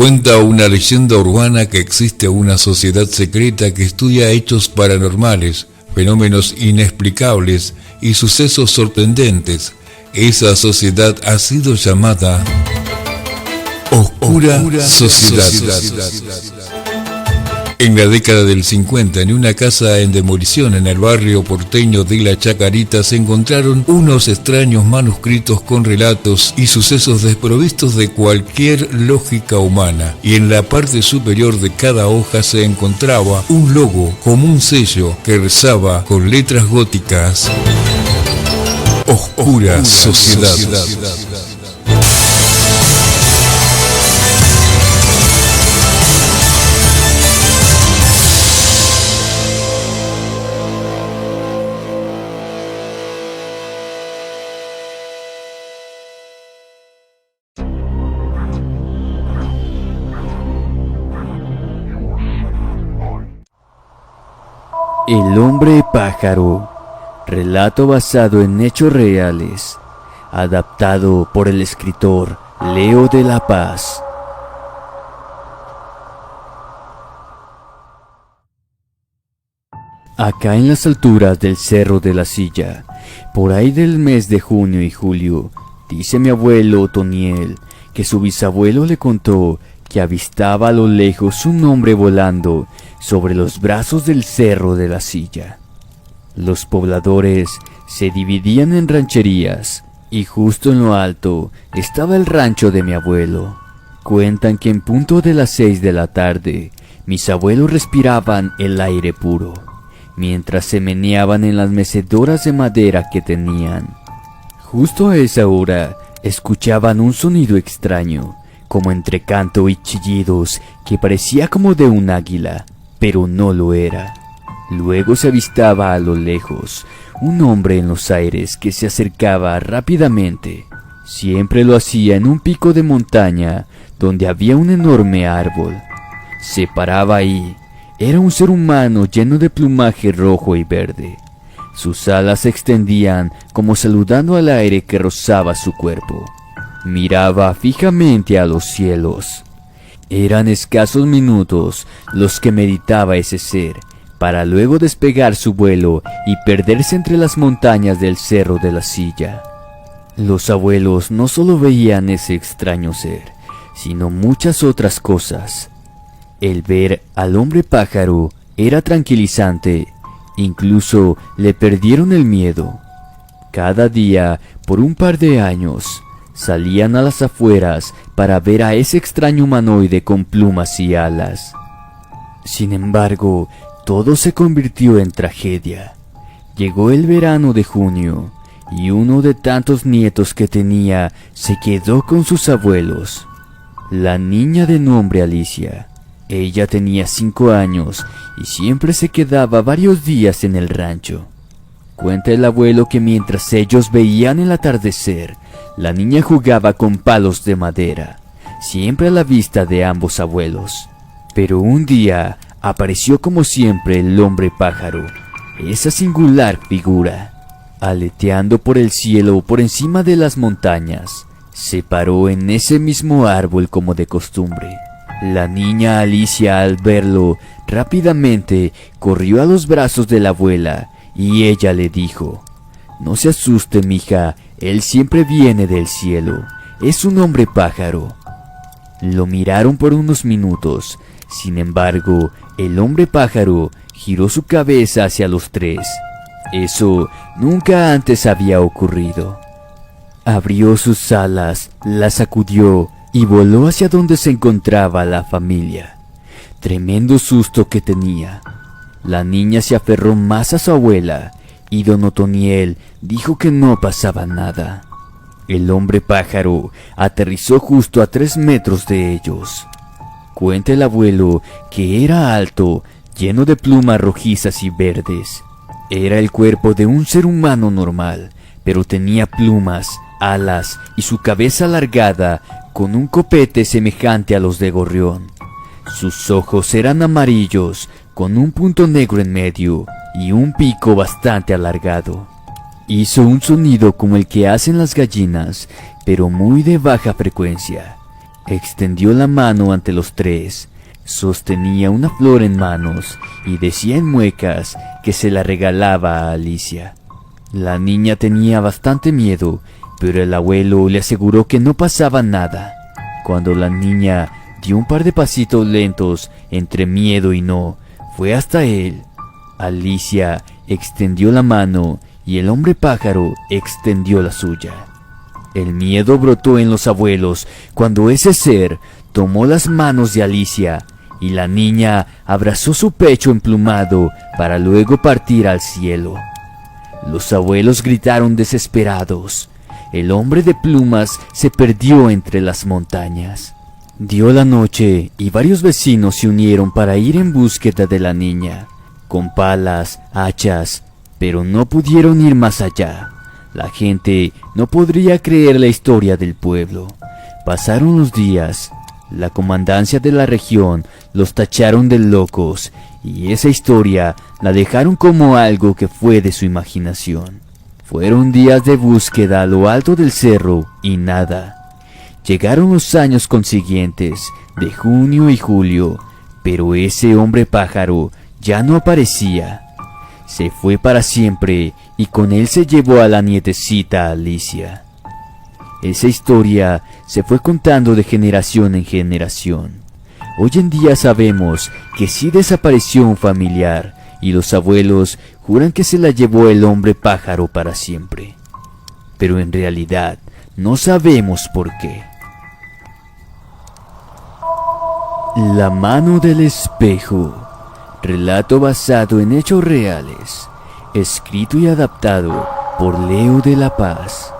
Cuenta una leyenda urbana que existe una sociedad secreta que estudia hechos paranormales, fenómenos inexplicables y sucesos sorprendentes. Esa sociedad ha sido llamada Oscura Sociedad. En la década del 50, en una casa en demolición en el barrio porteño de La Chacarita, se encontraron unos extraños manuscritos con relatos y sucesos desprovistos de cualquier lógica humana, y en la parte superior de cada hoja se encontraba un logo como un sello que rezaba con letras góticas: Oscura Sociedad. El hombre pájaro, relato basado en hechos reales, adaptado por el escritor Leo de la Paz. Acá en las alturas del Cerro de la Silla, por ahí del mes de junio y julio, dice mi abuelo Otoniel que su bisabuelo le contó que avistaba a lo lejos un hombre volando sobre los brazos del Cerro de la Silla. Los pobladores se dividían en rancherías y justo en lo alto estaba el rancho de mi abuelo. Cuentan que en punto de las 6 de la tarde, mis abuelos respiraban el aire puro, mientras se meneaban en las mecedoras de madera que tenían. Justo a esa hora, escuchaban un sonido extraño, como entre canto y chillidos, que parecía como de un águila, pero no lo era. Luego se avistaba a lo lejos un hombre en los aires que se acercaba rápidamente. Siempre lo hacía en un pico de montaña donde había un enorme árbol. Se paraba ahí. Era un ser humano lleno de plumaje rojo y verde. Sus alas se extendían como saludando al aire que rozaba su cuerpo. Miraba fijamente a los cielos. Eran escasos minutos los que meditaba ese ser, para luego despegar su vuelo y perderse entre las montañas del Cerro de la Silla. Los abuelos no solo veían ese extraño ser, sino muchas otras cosas. El ver al hombre pájaro era tranquilizante, incluso le perdieron el miedo. Cada día, por un par de años, salían a las afueras para ver a ese extraño humanoide con plumas y alas. Sin embargo, todo se convirtió en tragedia. Llegó el verano de junio y uno de tantos nietos que tenía se quedó con sus abuelos. La niña de nombre Alicia. Ella tenía 5 años y siempre se quedaba varios días en el rancho. Cuenta el abuelo que mientras ellos veían el atardecer, la niña jugaba con palos de madera, siempre a la vista de ambos abuelos. Pero un día apareció como siempre el hombre pájaro, esa singular figura, aleteando por el cielo por encima de las montañas. Se paró en ese mismo árbol como de costumbre. La niña Alicia, al verlo, rápidamente corrió a los brazos de la abuela y ella le dijo: «No se asuste, mija, él siempre viene del cielo, es un hombre pájaro». Lo miraron por unos minutos. Sin embargo, el hombre pájaro giró su cabeza hacia los tres. Eso nunca antes había ocurrido. Abrió sus alas, las sacudió y voló hacia donde se encontraba la familia. Tremendo susto que tenía. La niña se aferró más a su abuela y don Otoniel dijo que no pasaba nada. El hombre pájaro aterrizó justo a 3 metros de ellos. Cuenta el abuelo que era alto, lleno de plumas rojizas y verdes. Era el cuerpo de un ser humano normal, pero tenía plumas, alas y su cabeza alargada con un copete semejante a los de gorrión. Sus ojos eran amarillos, con un punto negro en medio y un pico bastante alargado. Hizo un sonido como el que hacen las gallinas, pero muy de baja frecuencia, Extendió la mano ante los tres, sostenía una flor en manos y decía en muecas que se la regalaba a Alicia. La niña tenía bastante miedo, pero el abuelo le aseguró que no pasaba nada. Cuando la niña dio un par de pasitos lentos entre miedo y no, fue hasta él. Alicia extendió la mano y el hombre pájaro extendió la suya. El miedo brotó en los abuelos cuando ese ser tomó las manos de Alicia y la niña abrazó su pecho emplumado para luego partir al cielo. Los abuelos gritaron desesperados. El hombre de plumas se perdió entre las montañas. Dio la noche y varios vecinos se unieron para ir en búsqueda de la niña, con palas, hachas, pero no pudieron ir más allá. La gente no podría creer la historia del pueblo. Pasaron los días. La comandancia de la región los tacharon de locos y esa historia la dejaron como algo que fue de su imaginación. Fueron días de búsqueda a lo alto del cerro y nada. Llegaron los años consiguientes, de junio y julio, pero ese hombre pájaro ya no aparecía. Se fue para siempre y con él se llevó a la nietecita Alicia. Esa historia se fue contando de generación en generación. Hoy en día sabemos que sí desapareció un familiar y los abuelos juran que se la llevó el hombre pájaro para siempre. Pero en realidad no sabemos por qué. La mano del espejo. Relato basado en hechos reales. Escrito y adaptado por Leo de la Paz.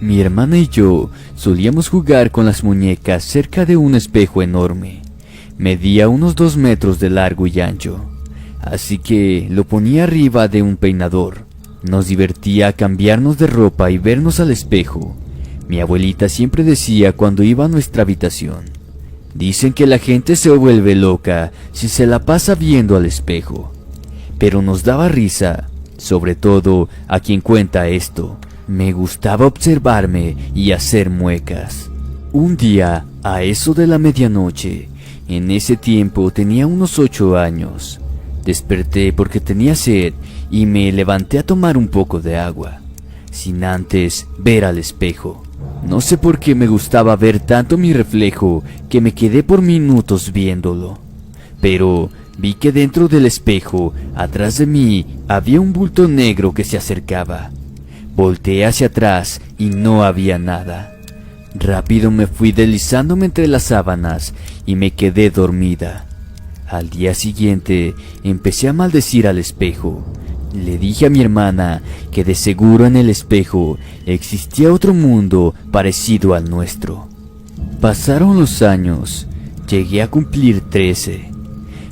Mi hermana y yo solíamos jugar con las muñecas cerca de un espejo enorme. Medía unos 2 metros de largo y ancho, así que lo ponía arriba de un peinador. Nos divertía cambiarnos de ropa y vernos al espejo. Mi abuelita siempre decía cuando iba a nuestra habitación: dicen que la gente se vuelve loca si se la pasa viendo al espejo. Pero nos daba risa, sobre todo a quien cuenta esto. Me gustaba observarme y hacer muecas. Un día, a eso de la medianoche, en ese tiempo tenía unos 8 años, desperté porque tenía sed y me levanté a tomar un poco de agua, sin antes ver al espejo. No sé por qué me gustaba ver tanto mi reflejo que me quedé por minutos viéndolo. Pero vi que dentro del espejo, atrás de mí, había un bulto negro que se acercaba. Volteé hacia atrás y no había nada. Rápido me fui deslizándome entre las sábanas y me quedé dormida. Al día siguiente empecé a maldecir al espejo. Le dije a mi hermana que de seguro en el espejo existía otro mundo parecido al nuestro. Pasaron los años, llegué a cumplir 13.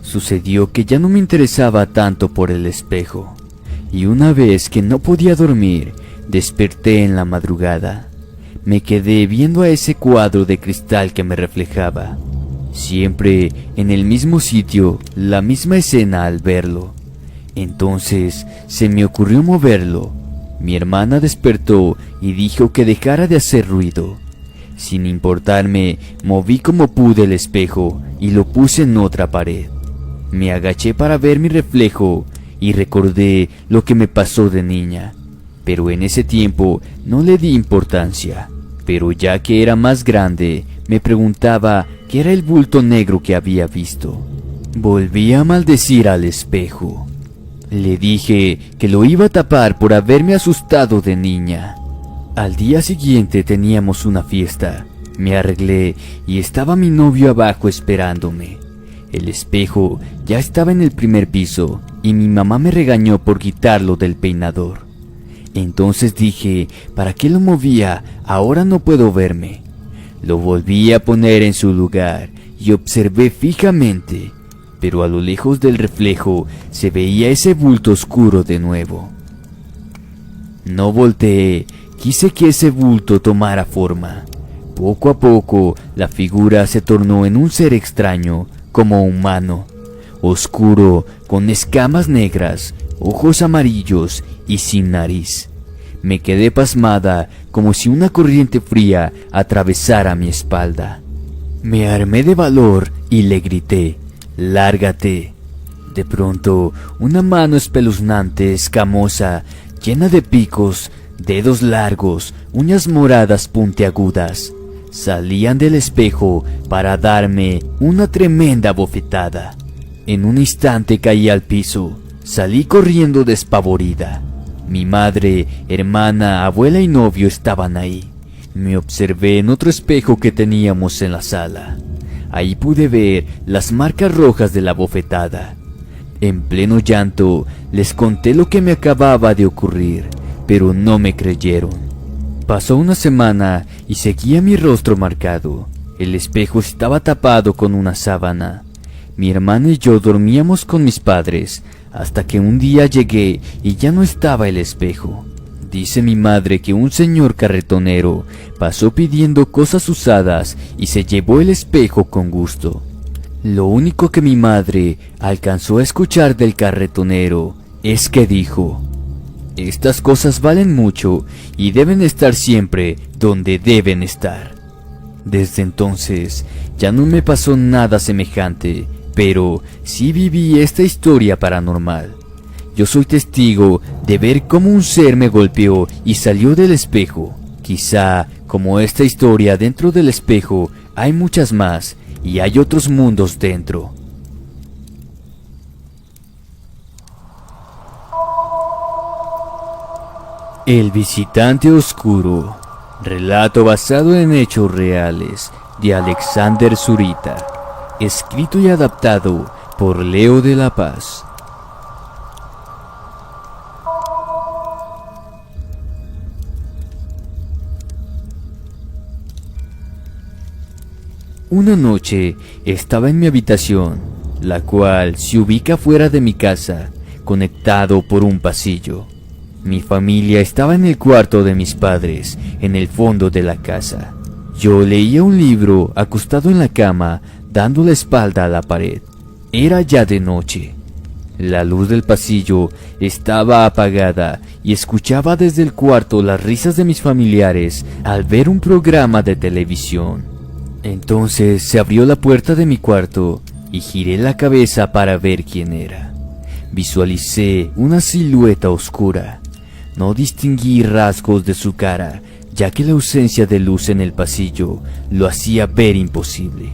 Sucedió que ya no me interesaba tanto por el espejo, y una vez que no podía dormir, desperté en la madrugada. Me quedé viendo a ese cuadro de cristal que me reflejaba. Siempre en el mismo sitio, la misma escena al verlo. Entonces se me ocurrió moverlo. Mi hermana despertó y dijo que dejara de hacer ruido. Sin importarme, moví como pude el espejo y lo puse en otra pared. Me agaché para ver mi reflejo y recordé lo que me pasó de niña. Pero en ese tiempo no le di importancia. Pero ya que era más grande, me preguntaba qué era el bulto negro que había visto. Volví a maldecir al espejo. Le dije que lo iba a tapar por haberme asustado de niña. Al día siguiente teníamos una fiesta. Me arreglé y estaba mi novio abajo esperándome. El espejo ya estaba en el primer piso y mi mamá me regañó por quitarlo del peinador. Entonces dije, ¿para qué lo movía? Ahora no puedo verme. Lo volví a poner en su lugar y observé fijamente, pero a lo lejos del reflejo se veía ese bulto oscuro de nuevo. No volteé, quise que ese bulto tomara forma. Poco a poco la figura se tornó en un ser extraño, como humano, oscuro, con escamas negras, ojos amarillos y sin nariz. Me quedé pasmada, como si una corriente fría atravesara mi espalda. Me armé de valor y le grité: «¡Lárgate!». De pronto, una mano espeluznante, escamosa, llena de picos, dedos largos, uñas moradas puntiagudas, salían del espejo para darme una tremenda bofetada. En un instante caí al piso. Salí corriendo despavorida. Mi madre, hermana, abuela y novio estaban ahí. Me observé en otro espejo que teníamos en la sala. Ahí pude ver las marcas rojas de la bofetada. En pleno llanto, les conté lo que me acababa de ocurrir, pero no me creyeron. Pasó una semana y seguía mi rostro marcado. El espejo estaba tapado con una sábana. Mi hermana y yo dormíamos con mis padres, hasta que un día llegué y ya no estaba el espejo. Dice mi madre que un señor carretonero pasó pidiendo cosas usadas y se llevó el espejo con gusto. Lo único que mi madre alcanzó a escuchar del carretonero es que dijo: «Estas cosas valen mucho y deben estar siempre donde deben estar». Desde entonces ya no me pasó nada semejante, pero sí viví esta historia paranormal. Yo soy testigo de ver cómo un ser me golpeó y salió del espejo. Quizá, como esta historia, dentro del espejo hay muchas más y hay otros mundos dentro. El visitante oscuro. Relato basado en hechos reales de Alexander Zurita. Escrito y adaptado por Leo de la Paz. Una noche estaba en mi habitación, la cual se ubica fuera de mi casa, conectado por un pasillo. Mi familia estaba en el cuarto de mis padres, en el fondo de la casa. Yo leía un libro acostado en la cama, dando la espalda a la pared. Era ya de noche. La luz del pasillo estaba apagada y escuchaba desde el cuarto las risas de mis familiares al ver un programa de televisión. Entonces se abrió la puerta de mi cuarto y giré la cabeza para ver quién era. Visualicé una silueta oscura. No distinguí rasgos de su cara, ya que la ausencia de luz en el pasillo lo hacía ver imposible,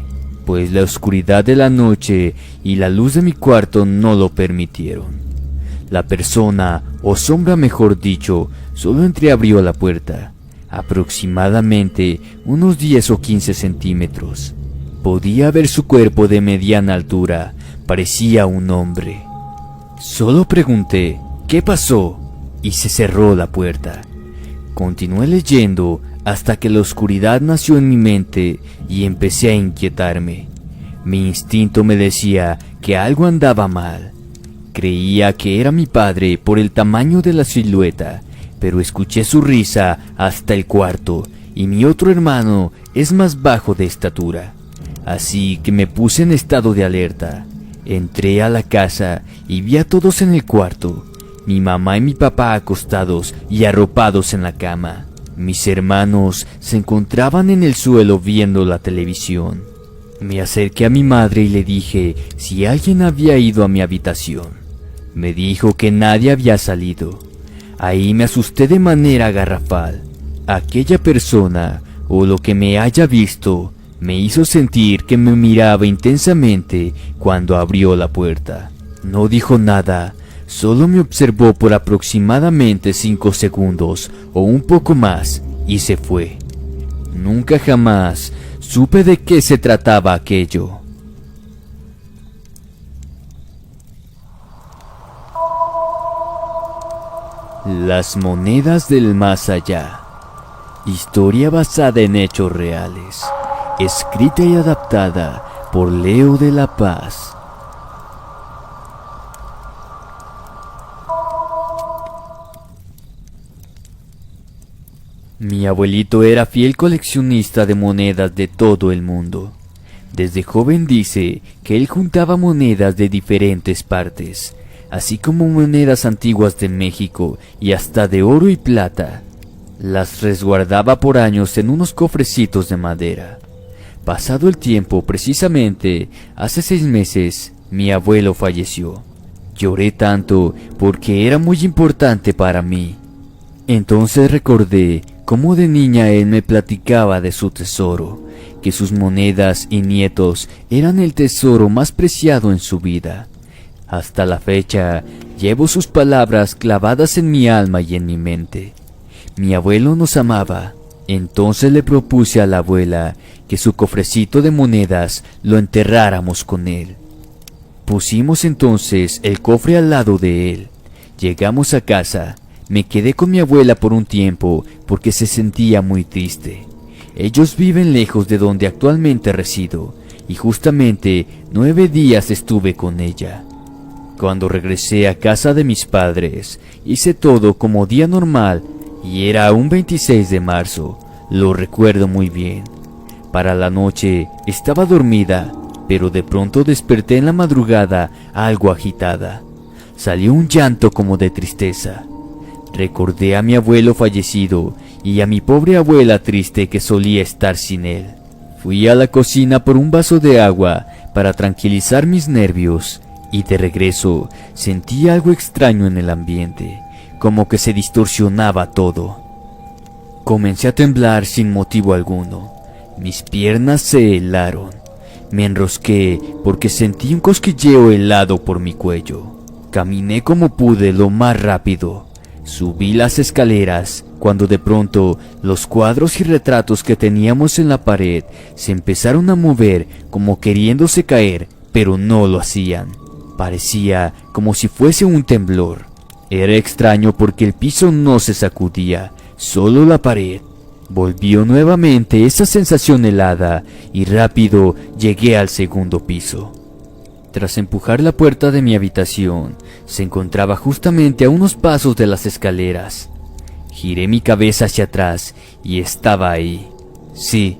pues la oscuridad de la noche y la luz de mi cuarto no lo permitieron. La persona, o sombra mejor dicho, solo entreabrió la puerta, aproximadamente unos 10 o 15 centímetros. Podía ver su cuerpo de mediana altura, parecía un hombre. Solo pregunté: «¿Qué pasó?», y se cerró la puerta. Continué leyendo hasta que la oscuridad nació en mi mente y empecé a inquietarme. Mi instinto me decía que algo andaba mal. Creía que era mi padre por el tamaño de la silueta, pero escuché su risa hasta el cuarto, y mi otro hermano es más bajo de estatura. Así que me puse en estado de alerta. Entré a la casa y vi a todos en el cuarto. Mi mamá y mi papá acostados y arropados en la cama. Mis hermanos se encontraban en el suelo viendo la televisión. Me acerqué a mi madre y le dije si alguien había ido a mi habitación. Me dijo que nadie había salido. Ahí me asusté de manera garrafal. Aquella persona, o lo que me haya visto, me hizo sentir que me miraba intensamente cuando abrió la puerta. No dijo nada. Solo me observó por aproximadamente 5 segundos o un poco más y se fue. Nunca jamás supe de qué se trataba aquello. Las monedas del más allá. Historia basada en hechos reales. Escrita y adaptada por Leo de la Paz. Mi abuelito era fiel coleccionista de monedas de todo el mundo. Desde joven dice que él juntaba monedas de diferentes partes. así como monedas antiguas de México y hasta de oro y plata. Las resguardaba por años en unos cofrecitos de madera. Pasado el tiempo, precisamente hace 6 meses, mi abuelo falleció. Lloré tanto porque era muy importante para mí. Entonces recordé cómo de niña él me platicaba de su tesoro, que sus monedas y nietos eran el tesoro más preciado en su vida. Hasta la fecha, llevo sus palabras clavadas en mi alma y en mi mente. Mi abuelo nos amaba. Entonces le propuse a la abuela que su cofrecito de monedas lo enterráramos con él. Pusimos entonces el cofre al lado de él. Llegamos a casa. Me quedé con mi abuela por un tiempo porque se sentía muy triste. Ellos viven lejos de donde actualmente resido y justamente 9 días estuve con ella. Cuando regresé a casa de mis padres, hice todo como día normal y era un 26 de marzo, lo recuerdo muy bien. Para la noche estaba dormida, pero de pronto desperté en la madrugada algo agitada. Salió un llanto como de tristeza. Recordé a mi abuelo fallecido y a mi pobre abuela triste que solía estar sin él. Fui a la cocina por un vaso de agua para tranquilizar mis nervios y de regreso sentí algo extraño en el ambiente, como que se distorsionaba todo. Comencé a temblar sin motivo alguno. Mis piernas se helaron. Me enrosqué porque sentí un cosquilleo helado por mi cuello. Caminé como pude lo más rápido. Subí las escaleras cuando de pronto los cuadros y retratos que teníamos en la pared se empezaron a mover como queriéndose caer, pero no lo hacían. Parecía como si fuese un temblor. Era extraño porque el piso no se sacudía, solo la pared. Volvió nuevamente esa sensación helada y rápido llegué al segundo piso. Tras empujar la puerta de mi habitación, se encontraba justamente a unos pasos de las escaleras. Giré mi cabeza hacia atrás y estaba ahí. Sí,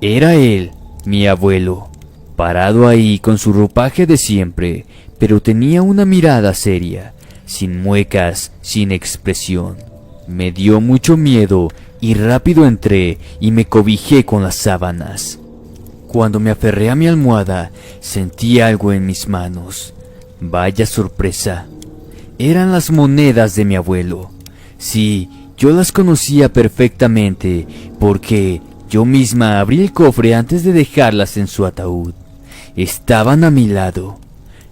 era él, mi abuelo, parado ahí con su ropaje de siempre, pero tenía una mirada seria, sin muecas, sin expresión. Me dio mucho miedo y rápido entré y me cobijé con las sábanas. Cuando me aferré a mi almohada, sentí algo en mis manos. Vaya sorpresa. Eran las monedas de mi abuelo. Sí, yo las conocía perfectamente, porque yo misma abrí el cofre antes de dejarlas en su ataúd. Estaban a mi lado.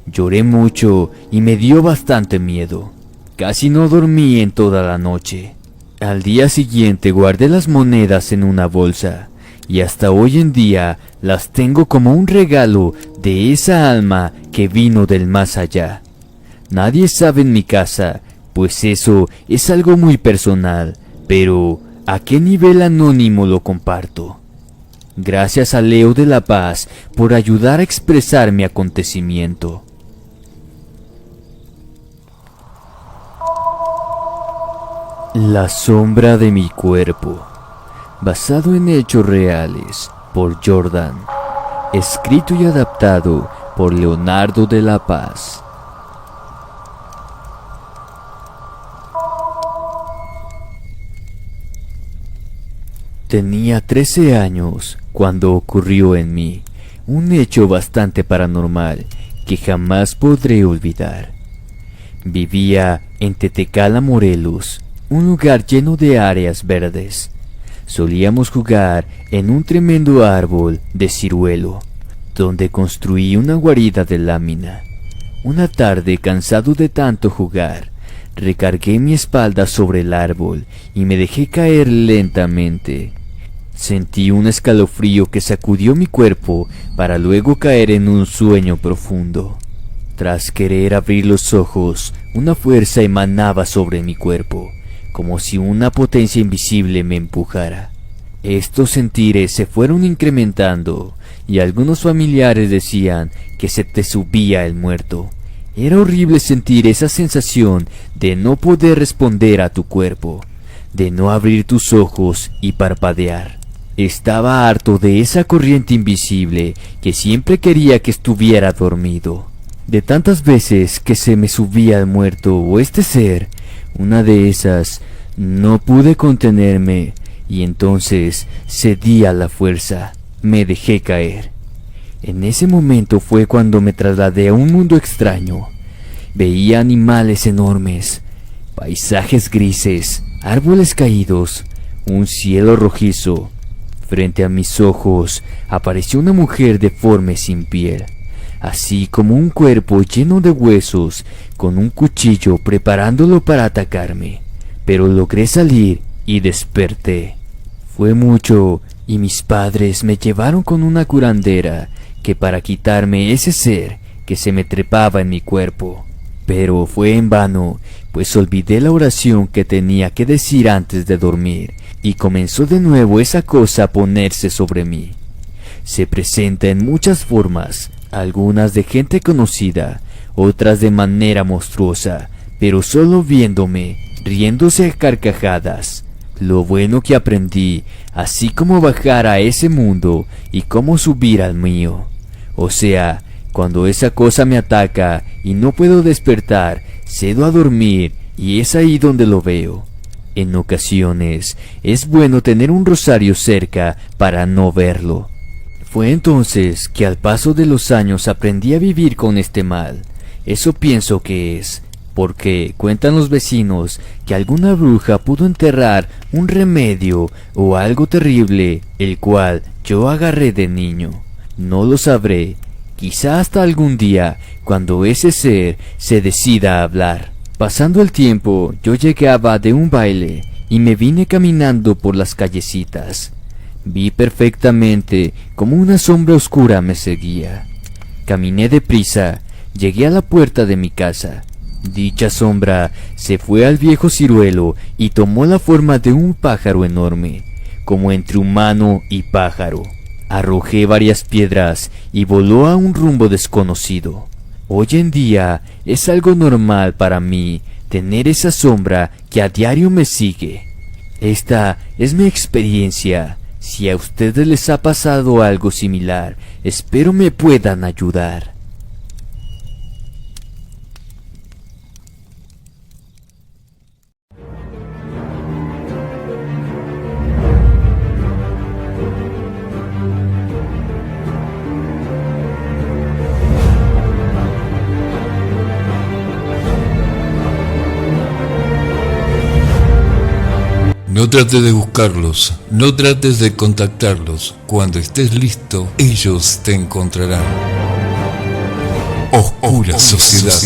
Lloré mucho y me dio bastante miedo. Casi no dormí en toda la noche. Al día siguiente guardé las monedas en una bolsa. Y hasta hoy en día las tengo como un regalo de esa alma que vino del más allá. Nadie sabe en mi casa, pues eso es algo muy personal, pero ¿a qué nivel anónimo lo comparto? Gracias a Leo de la Paz por ayudar a expresar mi acontecimiento. La sombra de mi cuerpo. Basado en hechos reales, por Jordan. Escrito y adaptado por Leonardo de la Paz. Tenía 13 años cuando ocurrió en mí un hecho bastante paranormal que jamás podré olvidar. Vivía en Tetecala, Morelos, un lugar lleno de áreas verdes. Solíamos jugar en un tremendo árbol de ciruelo, donde construí una guarida de lámina. Una tarde, cansado de tanto jugar, recargué mi espalda sobre el árbol y me dejé caer lentamente. Sentí un escalofrío que sacudió mi cuerpo para luego caer en un sueño profundo. Tras querer abrir los ojos, una fuerza emanaba sobre mi cuerpo, como si una potencia invisible me empujara. Estos sentires se fueron incrementando y algunos familiares decían que se te subía el muerto. Era horrible sentir esa sensación de no poder responder a tu cuerpo, de no abrir tus ojos y parpadear. Estaba harto de esa corriente invisible que siempre quería que estuviera dormido. De tantas veces que se me subía el muerto o este ser, una de esas, no pude contenerme y entonces cedí a la fuerza, me dejé caer. En ese momento fue cuando me trasladé a un mundo extraño. Veía animales enormes, paisajes grises, árboles caídos, un cielo rojizo. Frente a mis ojos apareció una mujer deforme sin piel, así como un cuerpo lleno de huesos, con un cuchillo preparándolo para atacarme. Pero logré salir y desperté. Fue mucho y mis padres me llevaron con una curandera que para quitarme ese ser que se me trepaba en mi cuerpo. Pero fue en vano, pues olvidé la oración que tenía que decir antes de dormir y comenzó de nuevo esa cosa a ponerse sobre mí. Se presenta en muchas formas, algunas de gente conocida, otras de manera monstruosa, pero solo viéndome, riéndose a carcajadas. Lo bueno que aprendí, así como bajar a ese mundo y cómo subir al mío. O sea, cuando esa cosa me ataca y no puedo despertar, cedo a dormir y es ahí donde lo veo. En ocasiones es bueno tener un rosario cerca para no verlo. Fue entonces que al paso de los años aprendí a vivir con este mal. Eso pienso que es, porque cuentan los vecinos que alguna bruja pudo enterrar un remedio o algo terrible, el cual yo agarré de niño. No lo sabré, quizá hasta algún día, cuando ese ser se decida a hablar. Pasando el tiempo, yo llegaba de un baile y me vine caminando por las callecitas. Vi perfectamente como una sombra oscura me seguía. Caminé deprisa, llegué a la puerta de mi casa. Dicha sombra se fue al viejo ciruelo y tomó la forma de un pájaro enorme, como entre humano y pájaro. Arrojé varias piedras y voló a un rumbo desconocido. Hoy en día es algo normal para mí tener esa sombra que a diario me sigue. Esta es mi experiencia. Si a ustedes les ha pasado algo similar, espero me puedan ayudar. No trates de buscarlos, no trates de contactarlos. Cuando estés listo, ellos te encontrarán. Oscura Sociedad.